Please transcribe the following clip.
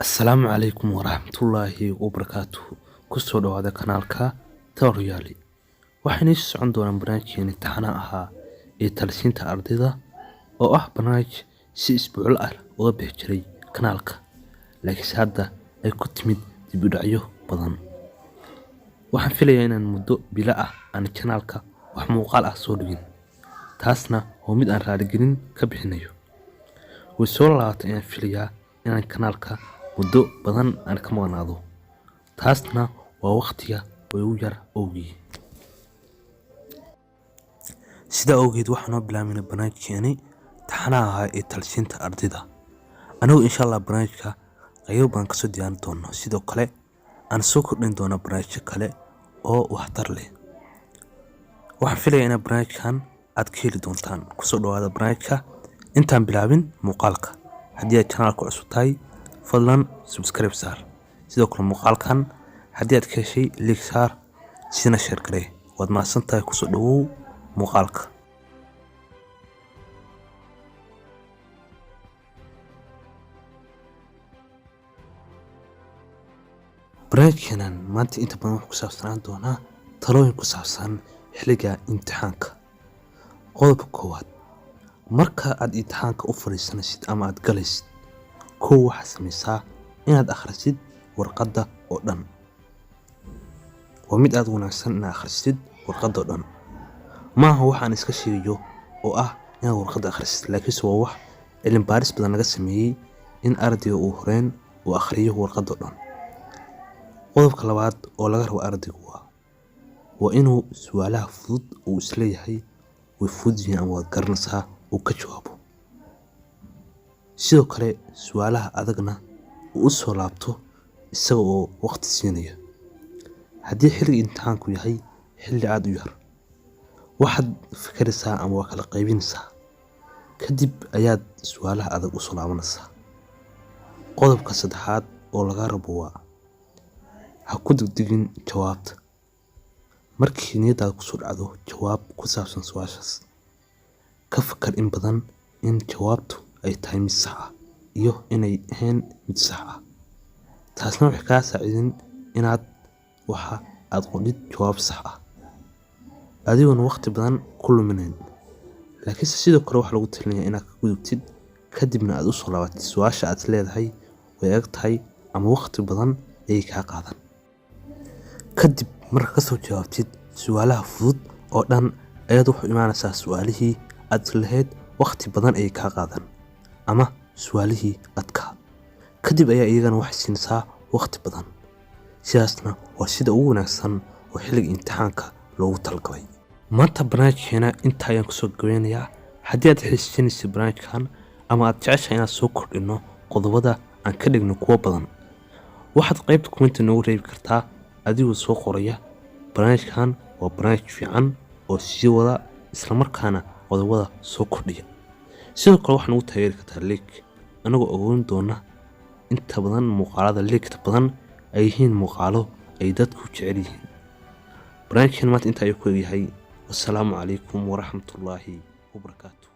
Assalaamu calaykum waraxmatullaahi wabarakaatuh. Kusoo dhawaada kanaalka Taariikhda. Waxaan idin socon doonaa barnaamijka imtixaanka ahaa ee talosiinta ardayda oo ah barnaamij si isbuucil ah uga bixi jiray kanaalka, laakiin hadda ay ku timid dib u dhacyo badan. Waxaan filayaa inaan muddo bila ah aan kanaalka wax muuqaal ah soo dhigin, taasna waa mid aan raaligelin ka bixinayo. Way soo laabatay inaan filayaa inaan kanaalka muddo badan aan ka maqnaado, taasna waa waqtiga ugu yar awgii. Sida awgeed waxaan u bilaabnay barnaamijkeeni imtixaanka ahaa ee talosiinta ardayda. Anigu insha Allah barnaamijka qayb baan kasoo diyaarin doonaa, sidoo kale aan soo kordhin doonaa barnaamijyo kale oo waxtar leh. Waxaan filayaa in barnaamijkan aad ka heli doontaan. Kusoo dhawaada barnaamijka. Intaan bilaabin muuqaalka, haddii aad kanaalka cusub tahay fadlan subscribe saar. Sidoo kale muuqaalkan haddii aad ka heshay like saar, sidana share garee. Waad mahadsantahay. Kusoo dhawow muuqaalka. barnaamijkeenan maanta inta badan wuxuu ku saabsanaan doonaa talooyin ku saabsan xilliga imtixaanka. Qodobka koowaad: marka aad imtixaanka u fariisanaysid ama aad galaysid, waxaad sameysaa inaad akhrisid warqadda oo dhan. Waa mid aad wanaagsan inaad akhrisid warqadda oo dhan. Maaha waxaan iska sheegayo oo ah inaad warqadda akhrisid, laakiin waa wax cilmi baaris badan laga sameeyay in ardayga uu horeen uu akhriyo warqadda oo dhan. Qodobka labaad oo laga rabo ardaygu waa inuu su'aalaha fudud uu isleeyahay way fudud yihiin ama waad garanaysaa uu ka jawaabo. Sidoo kale su'aalaha adagna uu u soo laabto isaga oo waqti siinaya. Haddii xilliga imtixaanku yahay xilli aad u yar, waxaad fikiraysaa ama waa kala qaybinaysaa, kadib ayaad su'aalaha adag u soo laabanaysaa. Qodobka saddexaad oo laga rabo waa ha ku degdegin jawaabta. Markii niyadaada ku soo dhacdo jawaab ku saabsan su'aashaas, ka fakar in badan in jawaabtu ay tahay mid sax ah iyo inay ahayn mid sax ah. Taasna waxay kaa saacidin inaad waxa aad qodid jawaab sax ah adigoon waqti badan ku luminayn. Laakiin sidoo kale waxa lagu talinayaa inaad ka gudubtid kadibna aad u soo laabatid su'aasha aad leedahay way adag tahay ama waqti badan ay kaa qaadan. Kadib marka ka soo jawaabtid su'aalaha fudud oo dhan, ayaad wuxuu imaanaysaa su'aalihii aad lahayd waqti badan ay kaa qaadan ama su'aalihii adkaa. Kadib ayaa iyagana wax siinaysaa waqti badan. Sidaasna waa sida ugu wanaagsan oo xilliga imtixaanka loogu talagalay. Maanta barnaamijkeena inta ayaan kusoo gabeynayaa. Haddii aad xiisaynaysid barnaamijkan ama aad jeceshahay inaad soo kordhino qodobada aan ka dhigno kuwa badan, waxaad qaybta comment noogu reebi kartaa adigoo soo qoraya barnaamijkan waa barnaamij fiican oo sii wada isla markaana qodobada soo kordhiya. Sidoo kale waxaad nagu taageeri kartaa like, anagoo ogaan doona inta badan muuqaalada like badan ay yihiin muuqaalo ay dadku jecel yihiin. barnaamijkan maanta inta ayuu ku yahay. Wassalaamu calaykum waraxmatullaahi wabarakaatuh.